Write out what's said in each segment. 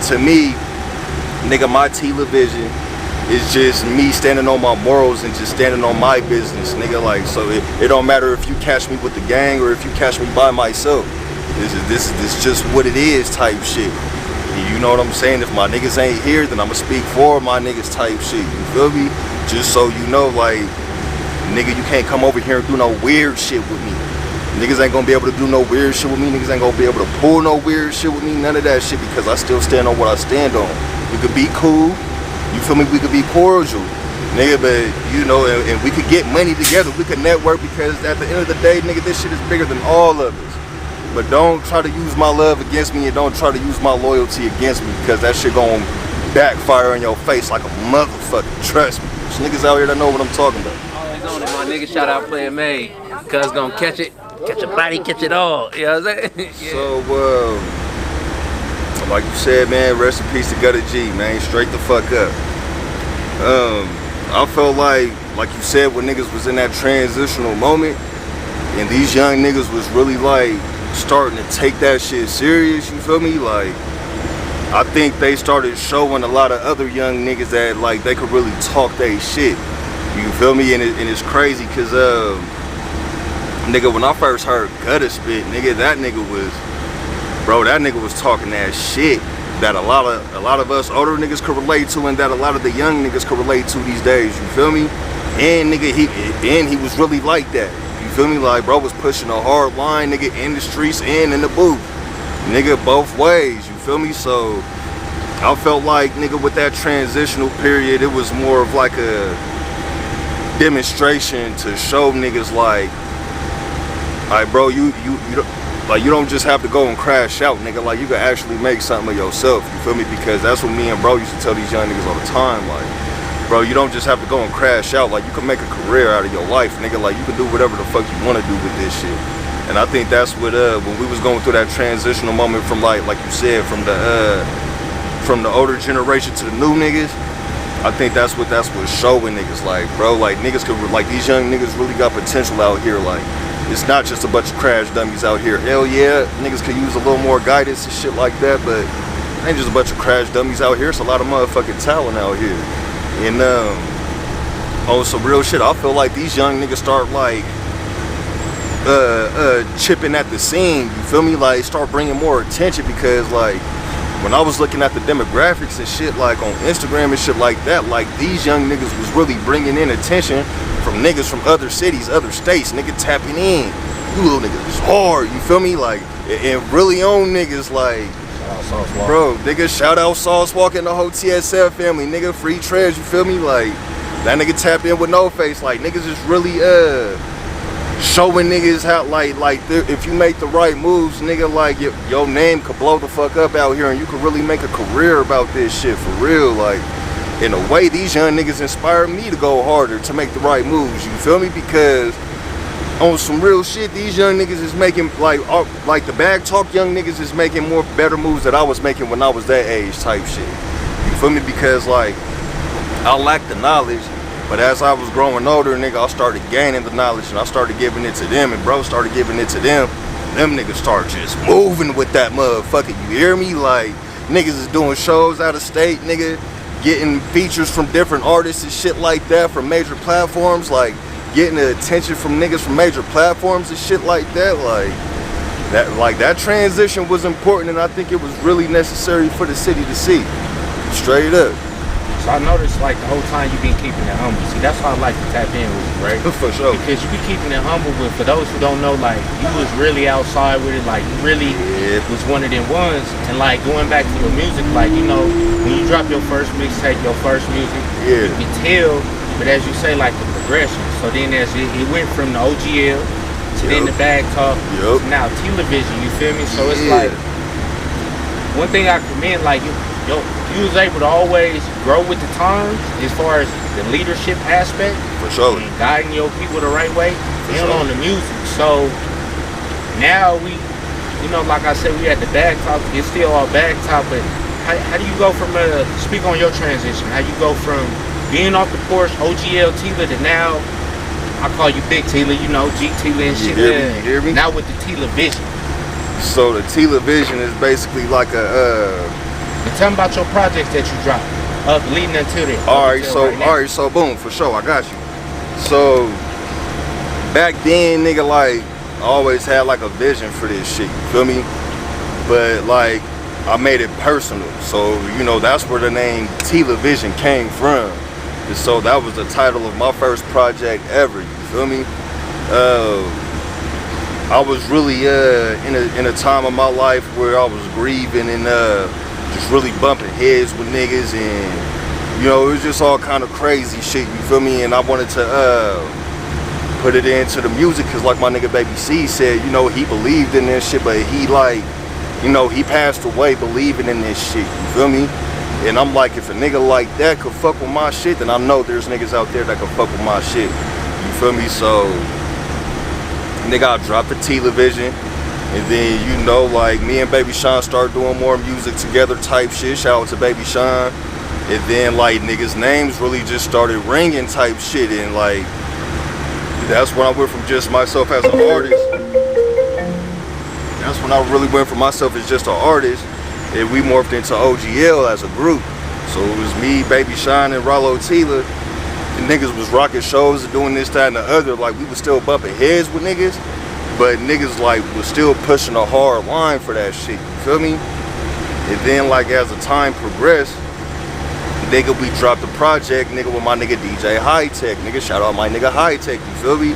to me, nigga, my Tela Vision is just me standing on my morals and just standing on my business, nigga. Like, so it don't matter if you catch me with the gang or if you catch me by myself. This is just what it is type shit. You know what I'm saying? If my niggas ain't here, then I'ma speak for my niggas type shit. You feel me? Just so you know, like, nigga, you can't come over here and do no weird shit with me. Niggas ain't gonna be able to do no weird shit with me. Niggas ain't gonna be able to pull no weird shit with me. None of that shit, because I still stand on what I stand on. We could be cool. You feel me? We could be cordial. Nigga, but, you know, and we could get money together. We could network, because at the end of the day, nigga, this shit is bigger than all of us. But don't try to use my love against me, and don't try to use my loyalty against me, because that shit gonna backfire in your face like a motherfucker. Trust me. There's niggas out here that know what I'm talking about. Always on it, my nigga. Shout out Playamade. Cuz gonna catch it. Catch a body, catch it all. You know what I'm saying? Yeah. So, like you said, man, rest in peace to Gutta G, man. Straight the fuck up. I felt like you said, when niggas was in that transitional moment, and these young niggas was really like starting to take that shit serious, you feel me? Like, I think they started showing a lot of other young niggas that like they could really talk they shit. You feel me? And it's crazy, cause nigga, when I first heard Gutta spit, nigga, that nigga was talking that shit that a lot of us older niggas could relate to, and that a lot of the young niggas could relate to these days. You feel me? And nigga, he was really like that. You feel me? Like, bro was pushing a hard line, nigga, in the streets and in the booth, nigga, both ways. You feel me? So I felt like, nigga, with that transitional period, it was more of like a demonstration to show niggas like, alright, bro, you don't just have to go and crash out, nigga. Like, you can actually make something of yourself. You feel me? Because that's what me and bro used to tell these young niggas all the time. Like, bro, you don't just have to go and crash out. Like, you can make a career out of your life, nigga. Like, you can do whatever the fuck you want to do with this shit. And I think that's what when we was going through that transitional moment from like you said, from the older generation to the new niggas, I think that's what's showing niggas, like, bro, like, niggas could, like, these young niggas really got potential out here. Like, it's not just a bunch of crash dummies out here. Hell yeah, niggas could use a little more guidance and shit like that, but it ain't just a bunch of crash dummies out here. It's a lot of motherfucking talent out here. And on some real shit, I feel like these young niggas start like chipping at the scene. You feel me? Like, start bringing more attention, because like, when I was looking at the demographics and shit, like on Instagram and shit like that, like, these young niggas was really bringing in attention from niggas from other cities, other states, nigga, tapping in. You little niggas is hard, you feel me? Like, and really on niggas, like, bro, nigga, shout out Sauce Walk and the whole TSF family, nigga, free Trez, you feel me? Like, that nigga tapped in with no face. Like, niggas is really showing niggas how, like if you make the right moves, nigga, like, your name could blow the fuck up out here, and you could really make a career about this shit for real. Like, in a way, these young niggas inspire me to go harder, to make the right moves, you feel me? Because on some real shit, these young niggas is making, like the Bag Talk young niggas is making more better moves that I was making when I was that age type shit. You feel me? Because like, I lacked the knowledge, but as I was growing older, nigga, I started gaining the knowledge, and I started giving it to them, and bro started giving it to them. Them niggas start just moving with that motherfucker, you hear me? Like, niggas is doing shows out of state, nigga, getting features from different artists and shit like that, from major platforms, like, getting the attention from niggas from major platforms and shit like that. Like that transition was important, and I think it was really necessary for the city to see. Straight up. So I noticed, like, the whole time you've been keeping it humble. See, that's why I like to tap in with you, right? For sure. Because you be keeping it humble, but for those who don't know, like, you was really outside with it. Like, you really was one of them ones. And like, going back to your music, like, you know, when you drop your first mixtape, your first music, you can tell. But as you say, like, the progression. So then as it went from the OGL to then the Bag Talk to now Tela Vision, you feel me? So it's like, one thing I commend, like, you was able to always grow with the times as far as the leadership aspect. For sure. And guiding your people the right way. And on the music. So now we, you know, like I said, we at the Bag Talk. It's still all Bag Talk, but how do you go from, speak on your transition, how you go from being off the porch, OGL Tela, to now, I call you Big Tela, you know, G Tela and shit. You hear me? Now with the Tela Vision. So the Tela Vision is basically like And tell them about your projects that you dropped leading until this. Alright, so boom, for sure, I got you. So back then, nigga, like I always had like a vision for this shit, you feel me? But like I made it personal, so you know that's where the name Tela Vision came from. And so that was the title of my first project ever, you feel me? I was really in a time of my life where I was grieving and just really bumping heads with niggas, and you know it was just all kind of crazy shit, you feel me? And I wanted to put it into the music, cause like my nigga Baby C said, you know, he believed in this shit, but he like, you know, he passed away believing in this shit, you feel me? And I'm like, if a nigga like that could fuck with my shit, then I know there's niggas out there that could fuck with my shit, you feel me? So nigga, I dropped the Tela Vision, and then you know, like me and Baby Sean started doing more music together type shit. Shout out to Baby Sean. And then like niggas' names really just started ringing type shit, and like that's when I went from just myself as an artist. That's when I really went from myself as just an artist, and we morphed into OGL as a group. So it was me, Baby Sean, and Rollo Tela. And niggas was rocking shows and doing this, that, and the other. Like we was still bumping heads with niggas, but niggas like was still pushing a hard line for that shit, you feel me? And then like as the time progressed, nigga, we dropped the project, nigga, with my nigga DJ High Tech. Nigga, shout out my nigga High Tech, you feel me?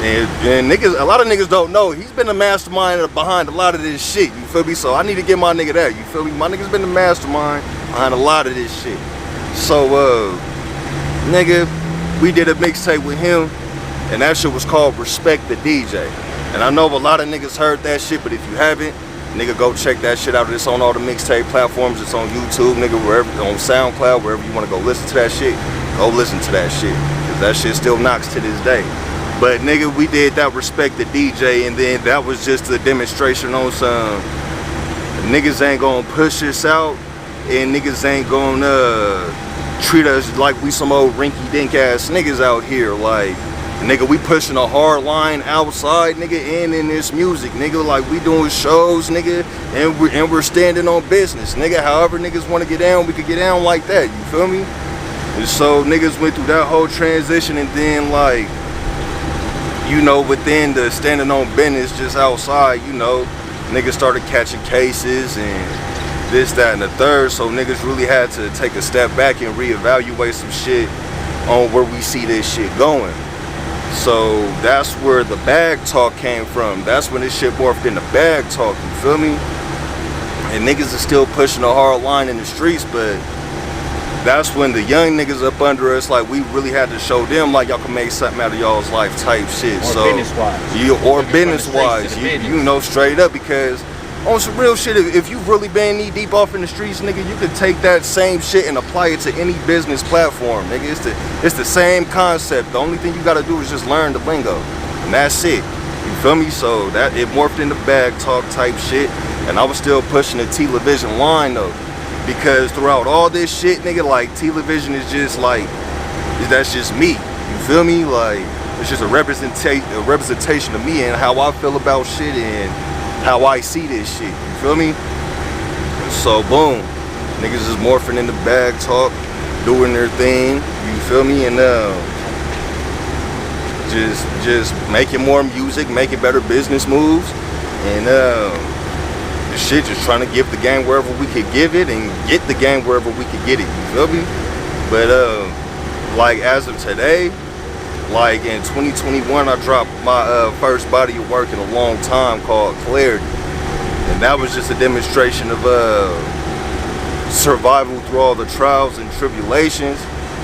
And niggas, a lot of niggas don't know, he's been the mastermind behind a lot of this shit, you feel me? So I need to get my nigga that, you feel me? My nigga's been the mastermind behind a lot of this shit. So nigga, we did a mixtape with him, and that shit was called Respect the DJ. And I know a lot of niggas heard that shit, but if you haven't, nigga, go check that shit out. It's on all the mixtape platforms. It's on YouTube, nigga, wherever, on SoundCloud, wherever you want to go listen to that shit, go listen to that shit, because that shit still knocks to this day. But nigga, we did that Respect the DJ, and then that was just a demonstration on some niggas ain't gonna push us out, and niggas ain't gonna treat us like we some old rinky-dink ass niggas out here. Like, nigga, we pushing a hard line outside, nigga, and in this music, nigga. Like, we doing shows, nigga, and we're standing on business, nigga. However niggas want to get down, we could get down like that, you feel me? And so niggas went through that whole transition, and then like, you know, within the standing on business just outside, you know, niggas started catching cases and this, that, and the third. So niggas really had to take a step back and reevaluate some shit on where we see this shit going. So that's where the Bag Talk came from. That's when this shit morphed into Bag Talk, you feel me? And niggas are still pushing a hard line in the streets, but that's when the young niggas up under us, like, we really had to show them, like, y'all can make something out of y'all's life type shit. Or so business-wise. Or business-wise, you know, straight up, because on some real shit, if you've really been knee deep off in the streets, nigga, you could take that same shit and apply it to any business platform, nigga. It's the same concept. The only thing you gotta do is just learn the lingo, and that's it. You feel me? So that it morphed into Bag Talk type shit, and I was still pushing the Tela Vision line though, because throughout all this shit, nigga, like Tela Vision is just like, that's just me. You feel me? Like, it's just a representation of me and how I feel about shit and how I see this shit, you feel me? So boom, niggas is morphing into Bag Talk, doing their thing, you feel me? And just making more music, making better business moves, and the shit, just trying to give the game wherever we could give it and get the game wherever we could get it, you feel me? But like as of today, like in 2021, I dropped my first body of work in a long time called Clarity. And that was just a demonstration of survival through all the trials and tribulations,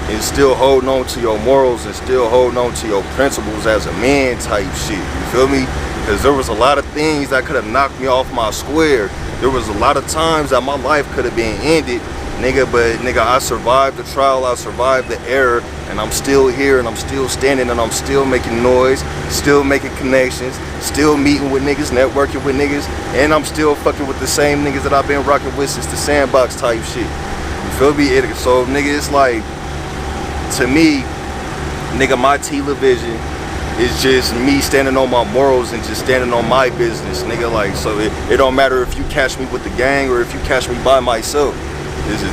and still holding on to your morals and still holding on to your principles as a man type shit, you feel me? Because there was a lot of things that could have knocked me off my square. There was a lot of times that my life could have been ended, nigga, but nigga, I survived the trial, I survived the error, and I'm still here, and I'm still standing, and I'm still making noise, still making connections, still meeting with niggas, networking with niggas, and I'm still fucking with the same niggas that I've been rocking with since the Sandbox type shit. You feel me? So nigga, it's like, to me, nigga, my Tela Vision It's just me standing on my morals and just standing on my business, nigga. Like, so it don't matter if you catch me with the gang or if you catch me by myself.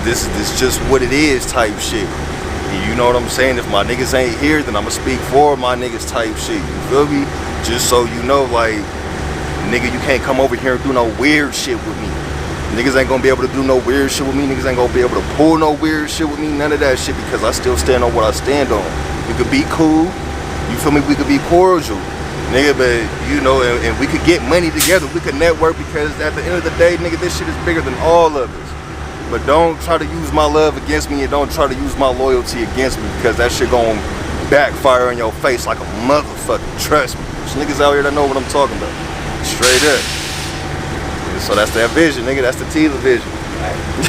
This is just what it is type shit. And you know what I'm saying? If my niggas ain't here, then I'ma speak for my niggas type shit. You feel me? Just so you know, like, nigga, you can't come over here and do no weird shit with me. Niggas ain't gonna be able to do no weird shit with me. Niggas ain't gonna be able to pull no weird shit with me. None of that shit, because I still stand on what I stand on. We could be cool. You feel me? We could be cordial. Nigga, but you know, and we could get money together. We could network, because at the end of the day, nigga, this shit is bigger than all of us. But don't try to use my love against me, and don't try to use my loyalty against me, because that shit gonna backfire in your face like a motherfucker. Trust me. There's niggas out here that know what I'm talking about. Straight up. So that's that vision, nigga. That's the Tela vision.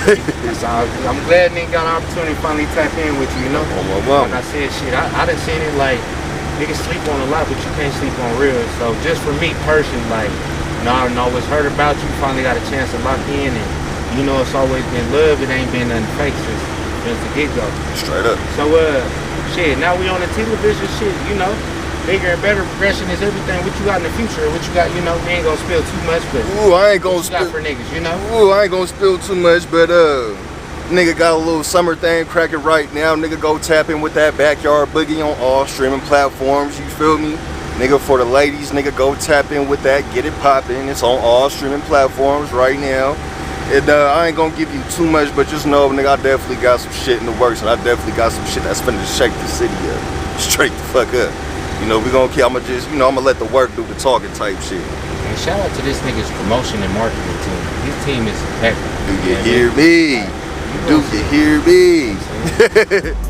I'm glad nigga got an opportunity to finally tap in with you, you know? Like I said, shit, I done seen it like, niggas sleep on a lot, but you can't sleep on real. So just for me personally, like, you know, I always heard about you, finally got a chance to lock in, and you know it's always been love, it ain't been nothing fake since the get-go. Straight up. So, shit, now we on the Tela vision shit, you know? Bigger and better progression is everything. What you got in the future? What you got, you know, we ain't gonna spill too much, but ooh, I ain't gonna spill for niggas, you know? Ooh, I ain't gonna spill too much, but nigga got a little summer thing cracking right now. Nigga, go tap in with that Backyard Boogie on all streaming platforms, you feel me? Nigga, for the ladies, nigga, go tap in with that, get it poppin'. It's on all streaming platforms right now. And I ain't gonna give you too much, but just know, nigga, I definitely got some shit in the works, and I definitely got some shit that's finna shake the city up. Straight the fuck up. You know, we gonna keep, I'ma just, you know, I'ma let the work do the talking type shit. And shout out to this nigga's promotion and marketing team. His team is impeccable. Do you hear me? Do you hear me?